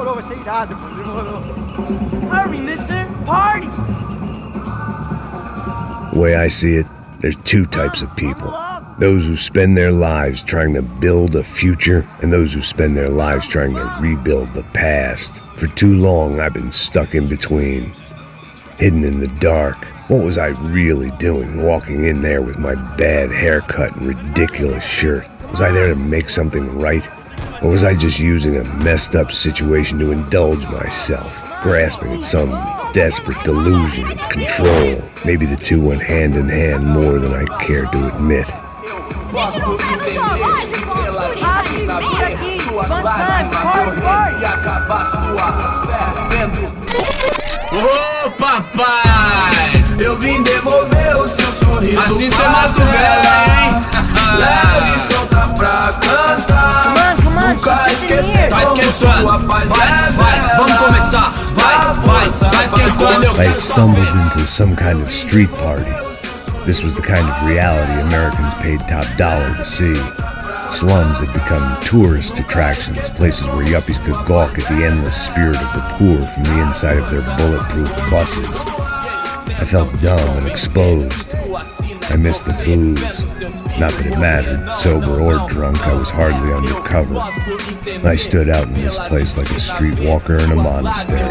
Demorou, vai ser irado, pô. Demorou. Hurry, mister! Party! The way I see it, there's two types of people. Those who spend their lives trying to build a future, and those who spend their lives trying to rebuild the past. For too long, I've been stuck in between, hidden in the dark. What was I really doing walking in there with my bad haircut and ridiculous shirt? Was I there to make something right? Or was I just using a messed up situation to indulge myself, grasping at some desperate delusion of control? Maybe the two went hand in hand more than I care to admit. Gente, não tá no zoológico! Rápido, vem aqui! Fun times, party, party! Ô papai, eu vim devolver o seu sorriso. Assim cê mata o velho, hein? Leve e solta pra cantar. Come on, she's just in here! Vai esquentando, vai, vamos começar. Vai esquentando. I had stumbled into some kind of street party. This was the kind of reality Americans paid top dollar to see. Slums had become tourist attractions, places where yuppies could gawk at the endless spirit of the poor from the inside of their bulletproof buses. I felt dumb and exposed. I missed the booze. Not that it mattered, sober or drunk, I was hardly undercover. I stood out in this place like a streetwalker in a monastery.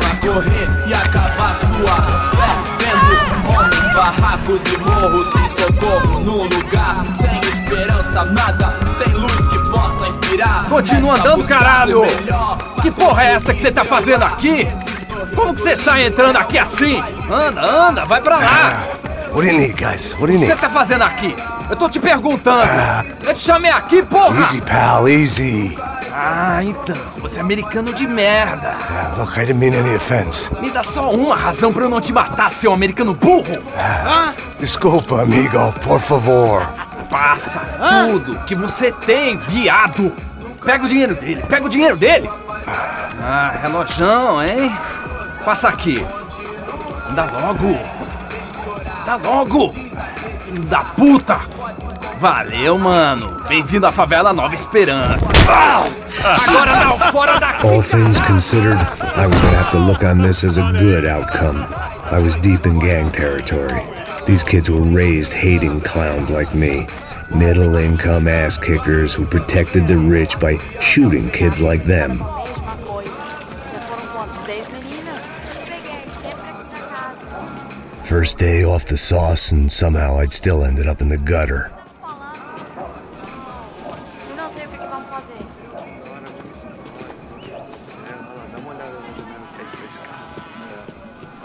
Barracos e morros sem socorro num lugar sem esperança, nada, sem luz que possa inspirar. Continua andando, caralho! Que porra é essa que você tá fazendo aqui? Como que você sai entrando aqui assim? Anda, vai pra lá! What do you need, guys? What do you O que need? você tá fazendo aqui? Eu tô te perguntando! Eu te chamei aqui, porra! Easy, pal, easy. Ah, então, você é americano de merda! Look, I didn't mean any offense. Me dá só uma razão pra eu não te matar, seu americano burro! Desculpa, amigo, por favor. Passa tudo que você tem, viado! Pega o dinheiro dele! Ah, relojão, hein? Passa aqui! Anda logo! Filho da puta! Valeu, mano! Bem-vindo à favela Nova Esperança! Agora não, fora daqui! All things considered, I was gonna have to look on this as a good outcome. I was deep in gang territory. These kids were raised hating clowns like me. Middle-income ass-kickers who protected the rich by shooting kids like them. First day off the sauce, and somehow I'd still ended up in the gutter. Não sei o que vamos fazer.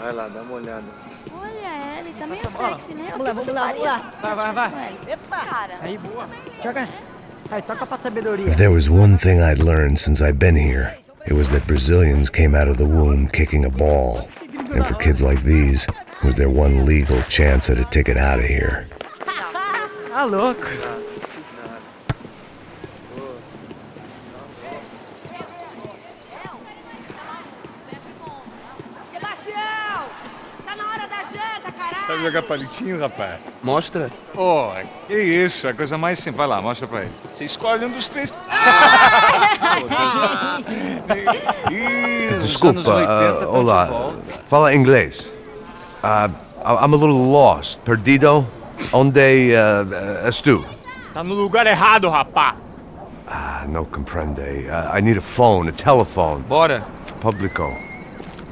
Vai lá, dá uma olhada. Olha, ele tá meio sexy, né? Vamos lá. Vai. Epa! Cara. Aí, boa. Joga. Aí, toca pra sabedoria. If there was one thing I'd learned since I'd been here, it was that Brazilians came out of the womb kicking a ball. And for kids like these, it was their one legal chance at a ticket out of here. Ah, louco. Sebastião! Tá na hora da janta, caralho! Sabe jogar palitinho, rapaz? Mostra. Oh, que isso, a coisa mais simples. Vai lá, mostra pra ele. Você escolhe um dos três. Desculpa, olá. Fala inglês. I'm a little lost. Perdido? Onde estou? Tá no lugar errado, rapá. No comprende. I need a phone, a telephone. Bora. Publico.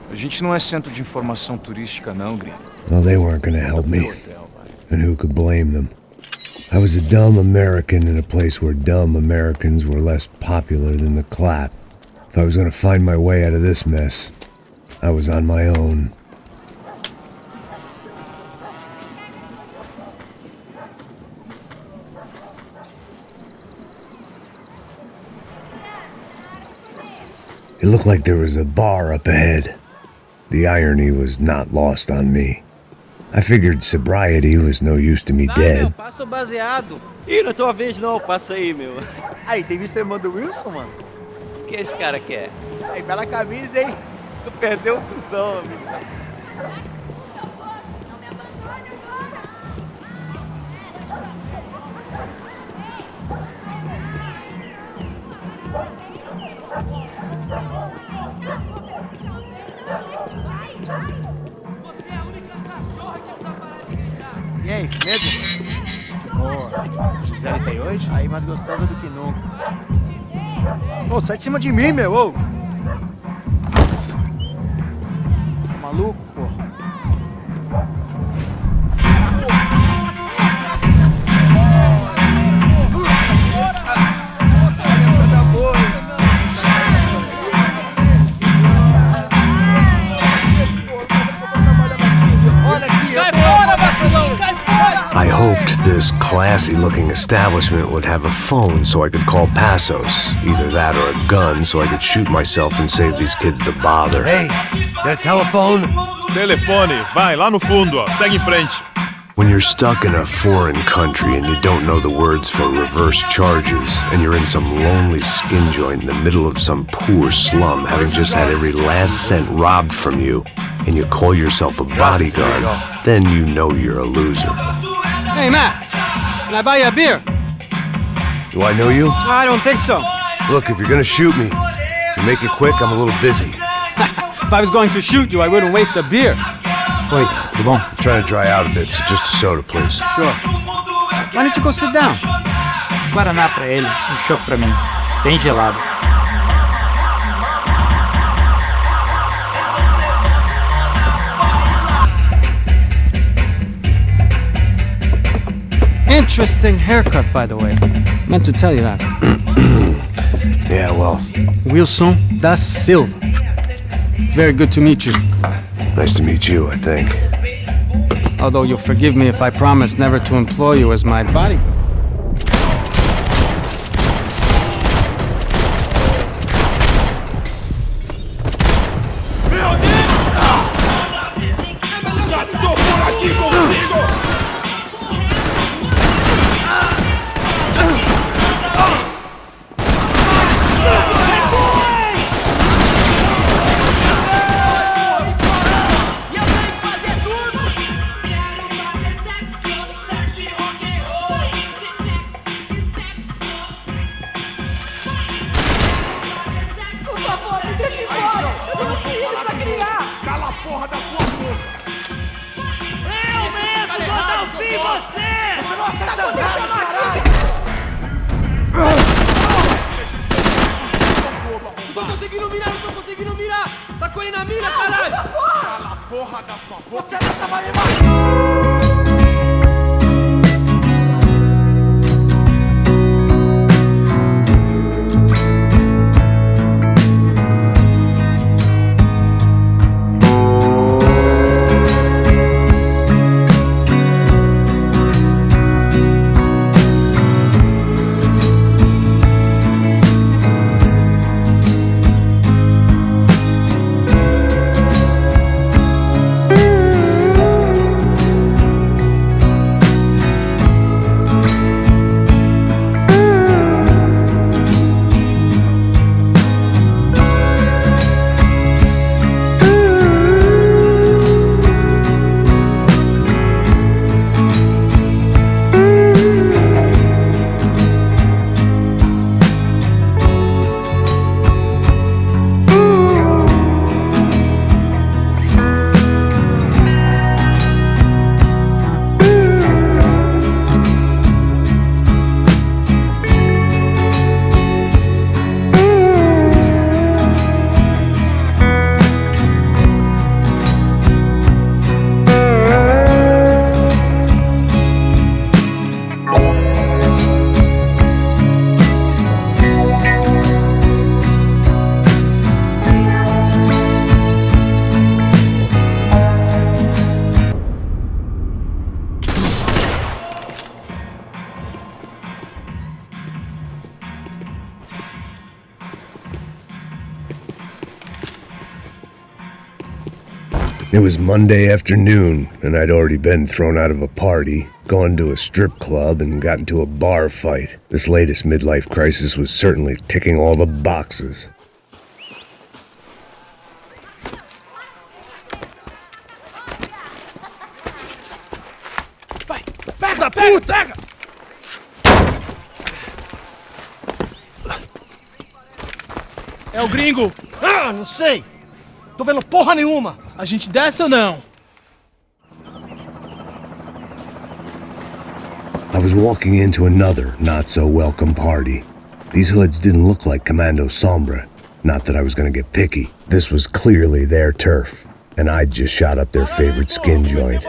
A gente não é centro de informação turística, não, gringo. Well, they weren't gonna help me. And who could blame them? I was a dumb American in a place where dumb Americans were less popular than the clap. If I was gonna find my way out of this mess, I was on my own. It looked like there was a bar up ahead. The irony was not lost on me. I figured sobriety was no use to me dead. Passa o baseado. Ih, não é tua vez não, passa aí, meu. Aí, tem visto a irmã do Wilson, mano? O que esse cara quer? Aí, bela camisa, hein? Tu perdeu o cuzão, amigo. Medo? Boa. Gisele tem hoje? Aí, mais gostosa do que nunca. Ô, sai de cima de mim, meu, ô! Maluco, pô. I hoped this classy-looking establishment would have a phone so I could call Passos. Either that or a gun so I could shoot myself and save these kids the bother. Hey, got a telephone? Telefone, vai, lá no fundo, ó. Segue em frente. When you're stuck in a foreign country and you don't know the words for reverse charges, and you're in some lonely skin joint in the middle of some poor slum, having just had every last cent robbed from you, and you call yourself a bodyguard, then you know you're a loser. Hey, Max, can I buy you a beer? Do I know you? I don't think so. Look, if you're gonna shoot me, you make it quick, I'm a little busy. If I was going to shoot you, I wouldn't waste a beer. Wait, come on. I'm trying to dry out a bit, so just a soda, please. Sure. Why don't you go sit down? Guaraná pra ele, chopp pra mim. Bem gelado. Interesting haircut, by the way. Meant to tell you that. Yeah, well, Wilson da Silva. Very good to meet you. nice to meet you, I think. Although you'll forgive me if I promise never to employ you as my bodyguard. It was Monday afternoon, and I'd already been thrown out of a party, gone to a strip club, and got into a bar fight. This latest midlife crisis was certainly ticking all the boxes. Filho da puta! É o gringo! Ah, não sei! Tô vendo porra nenhuma! A gente desce ou não? was walking into another not-so-welcome party. These hoods didn't look like Commando Sombra. Not that I was gonna get picky. This was clearly their turf, and I'd just shot up their favorite skin joint.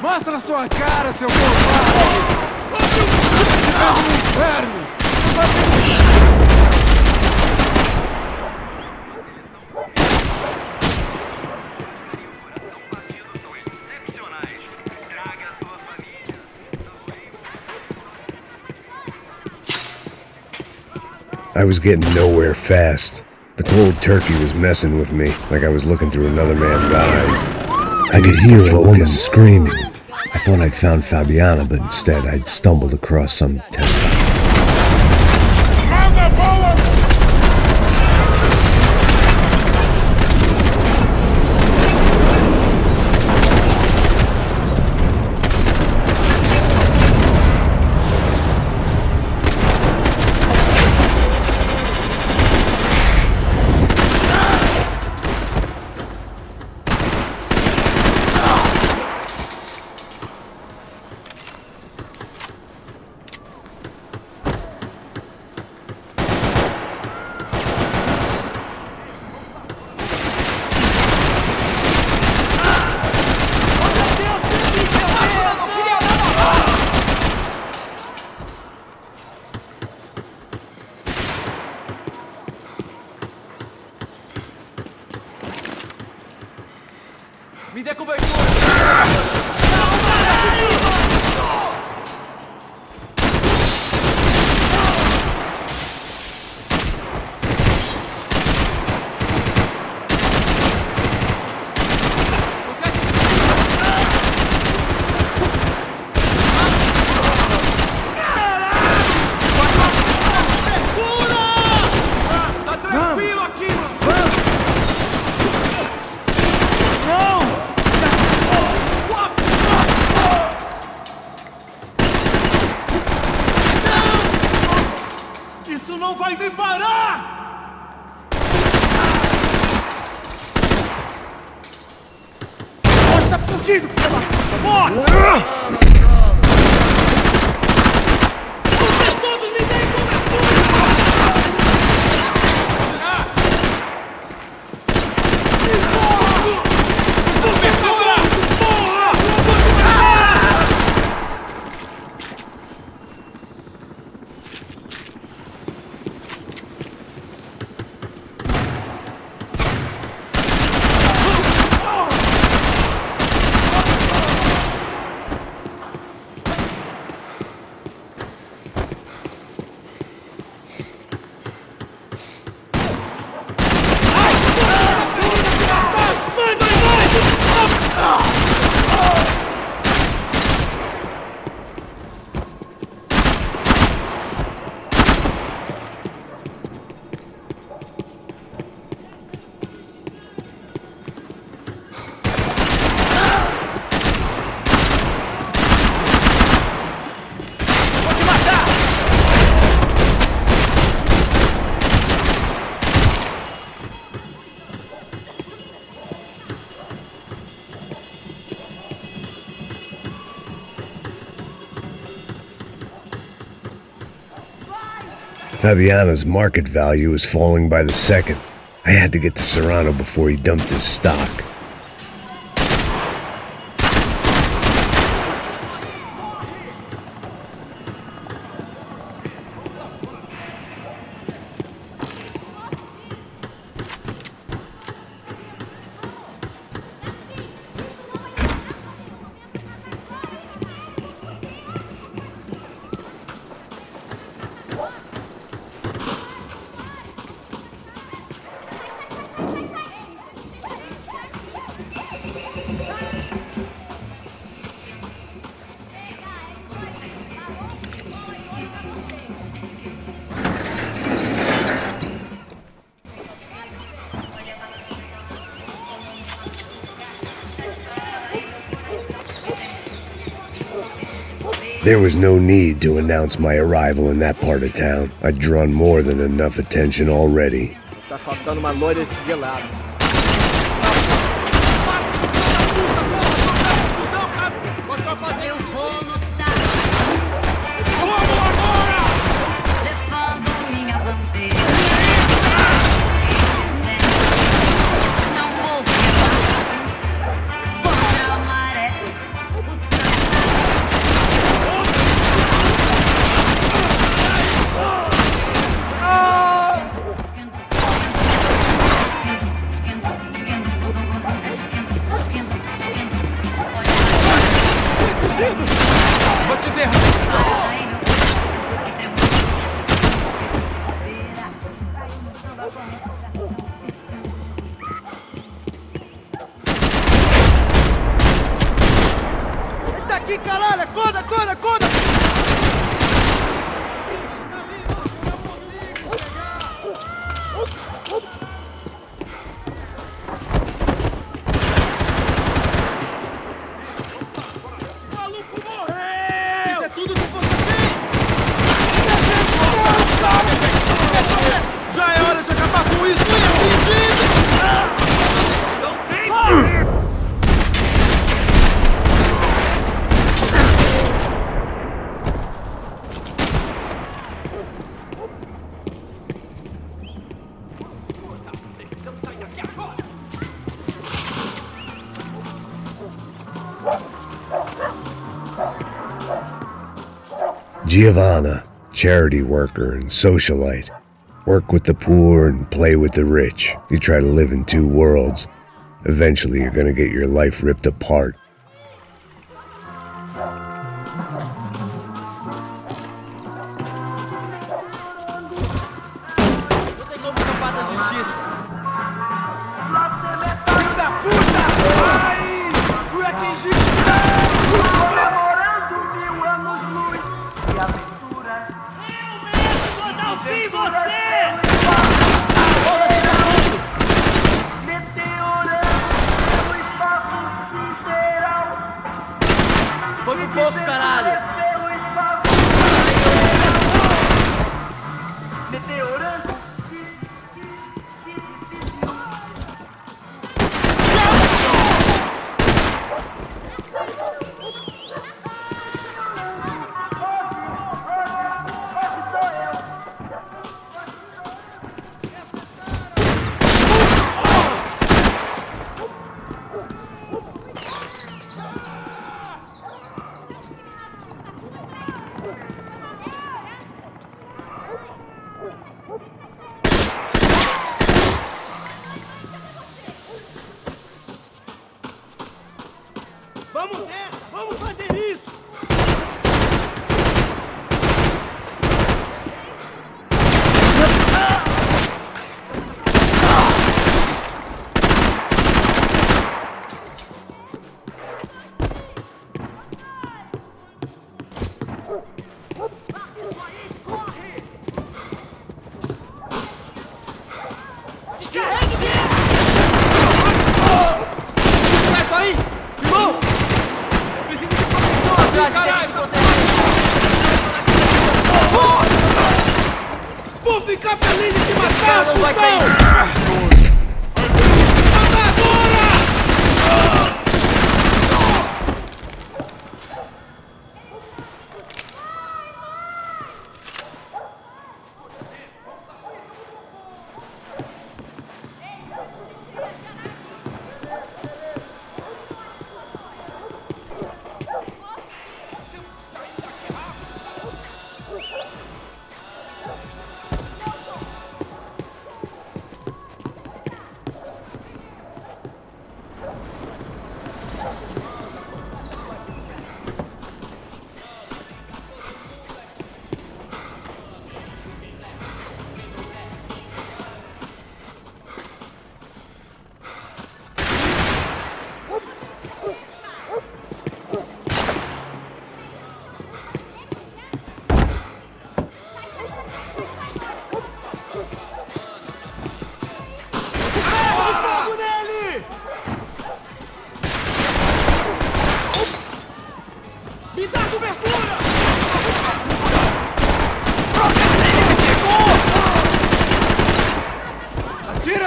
Mostra sua cara, seu covarde! Faz um inferno! I was getting nowhere fast. The cold turkey was messing with me, like I was looking through another man's eyes. I could hear a woman screaming. I thought I'd found Fabiana, but instead I'd stumbled across some test. Me dê cobertura! Tá tranquilo aqui! Isso não vai me parar! Você tá fugindo, filha da puta! Morre! Vocês todos me deem Fabiano's market value was falling by the second. I had to get to Serrano before he dumped his stock. There was no need to announce my arrival in that part of town. I'd drawn more than enough attention already. Tá só dando uma loira gelada. Eu vou lutar. Levando minha bandeira. Não vou recuar. A maré. Vou te derrubar. Eita aqui, caralho! Acorda, acorda, acorda! Isso é tudo que você tem! Já é hora de acabar com isso! Não tem! Precisamos sair daqui agora! Giovanna, charity worker and socialite. Work with the poor and play with the rich. You try to live in two worlds. Eventually you're gonna get your life ripped apart. Não tem como escapar da justiça! Filho da puta! Ai! Fui atingido! Comemorando 1000 anos-luz e aventuras! Eu mesmo vou dar o fim em você! Meteorando pelo espaço sideral! Vamos um pouco, caralho! Pelo espaço sideral! Meteorando! Vamos nessa! Vamos fazer isso! Isso aí! Corre! Descarrega o dinheiro! Certo aí! Irmão! Vou ficar feliz em te matar, não vai sair! Mata agora!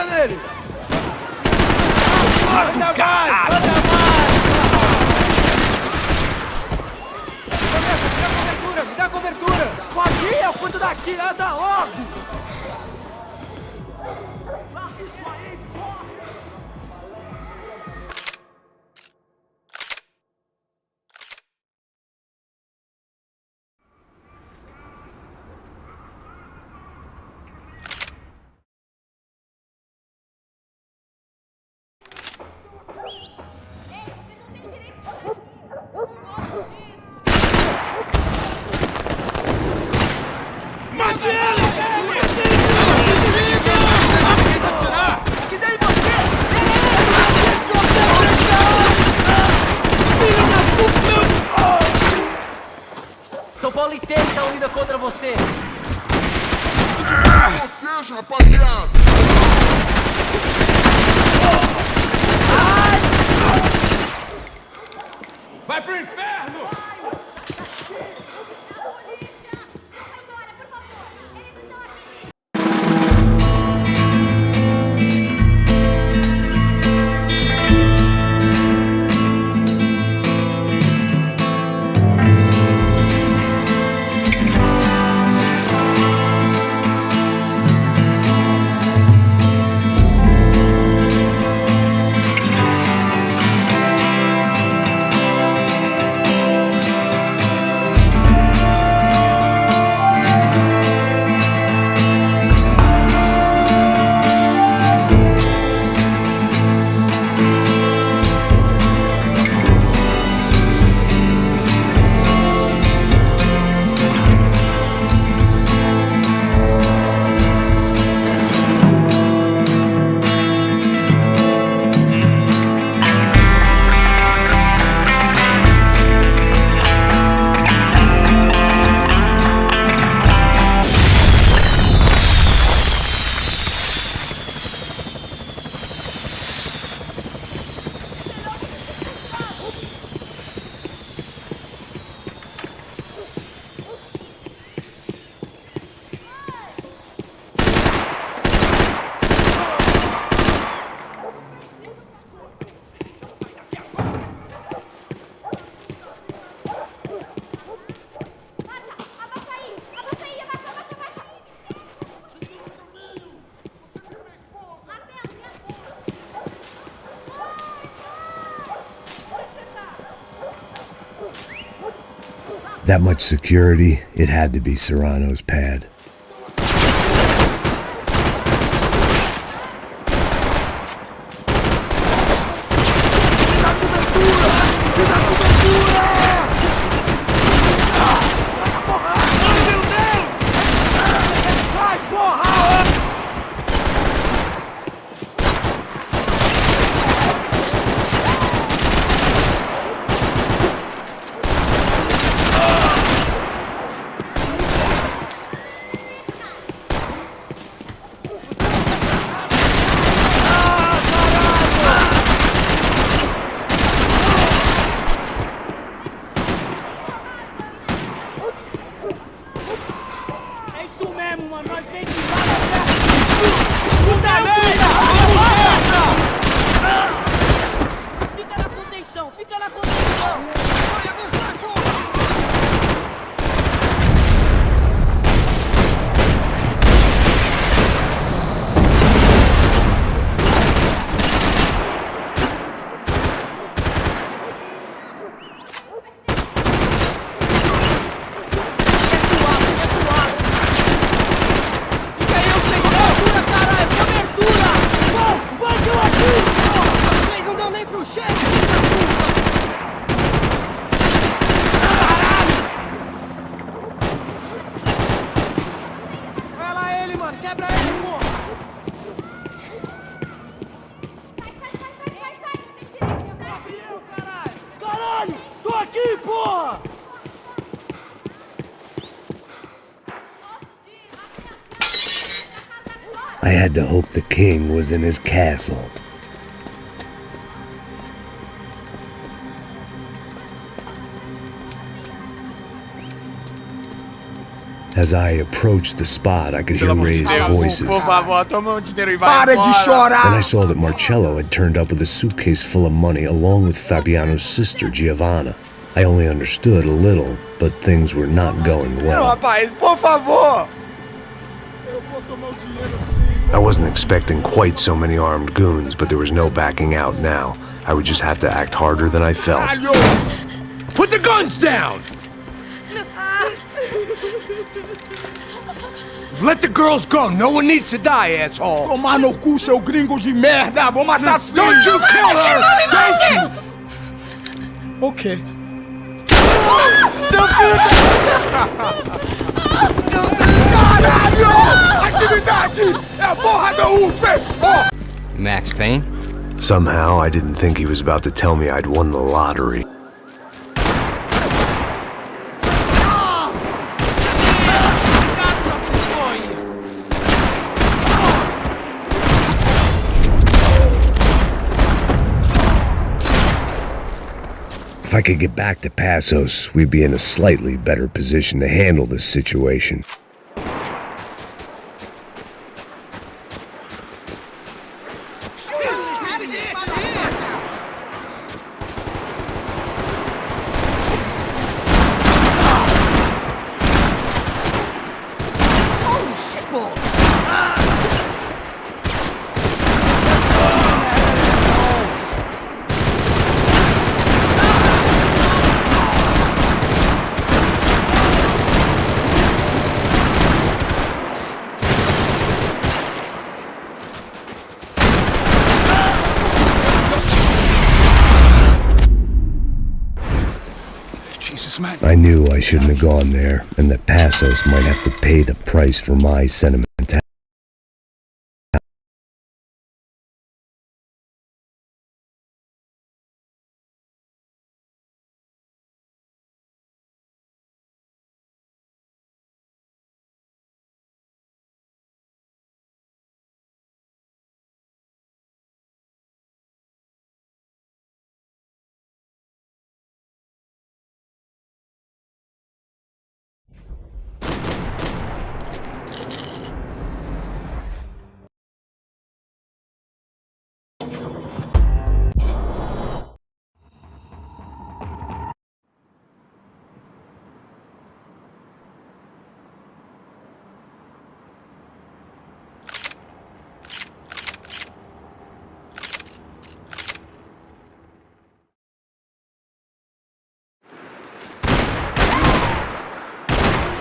Atira nele! Manda mais! Manda mais! Me dá cobertura! Pode ir, eu cuido daqui, anda logo! São Paulo inteiro está unida contra você. Ou seja, rapaziada. Vai pro inferno! That much security, it had to be Serrano's pad. I had to hope the king was in his castle. As I approached the spot, I could hear raised voices. Por favor, toma dinheiro e vai Para de chorar! Then I saw that Marcello had turned up with a suitcase full of money along with Fabiano's sister, Giovanna. I only understood a little, but things were not going well. Rapaz, por favor! I wasn't expecting quite so many armed goons, but there was no backing out now. I would just have to act harder than I felt. Put the guns down! Let the girls go. No one needs to die, asshole. Tomar no cu, seu gringo de merda! Vou matar sim! Don't you kill her! Don't you? Ok. Caralho! Atividade! É a porra do UFE! Max Payne? Somehow, I didn't think he was about to tell me I'd won the lottery. If I could get back to Passos, we'd be in a slightly better position to handle this situation. I knew I shouldn't have gone there, and that Passos might have to pay the price for my sentimentality.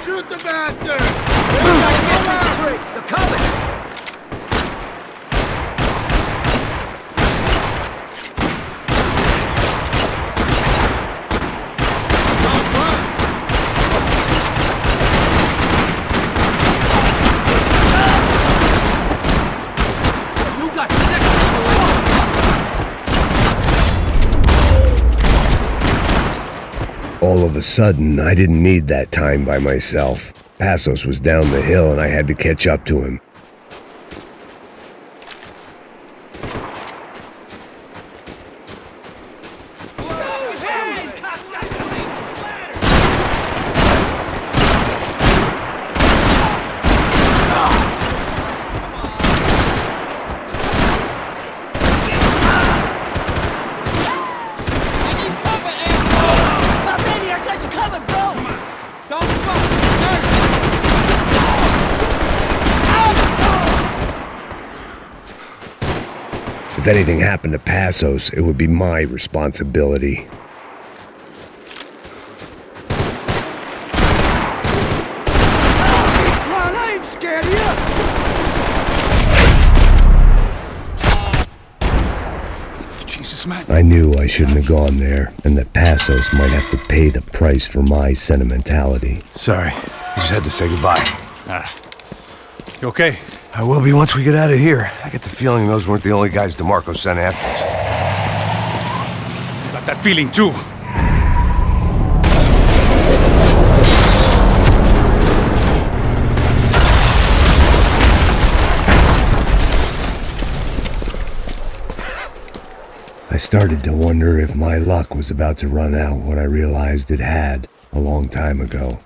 Shoot the bastard! They're coming! All of a sudden, I didn't need that time by myself. Passos was down the hill and I had to catch up to him. If anything happened to Passos, it would be my responsibility. Well, I ain't scared of you! Jesus, man. I knew I shouldn't have gone there, and that Passos might have to pay the price for my sentimentality. Sorry, I just had to say goodbye. You okay? I will be once we get out of here. I get the feeling those weren't the only guys DeMarco sent after us. Got that feeling too. I started to wonder if my luck was about to run out when I realized it had a long time ago.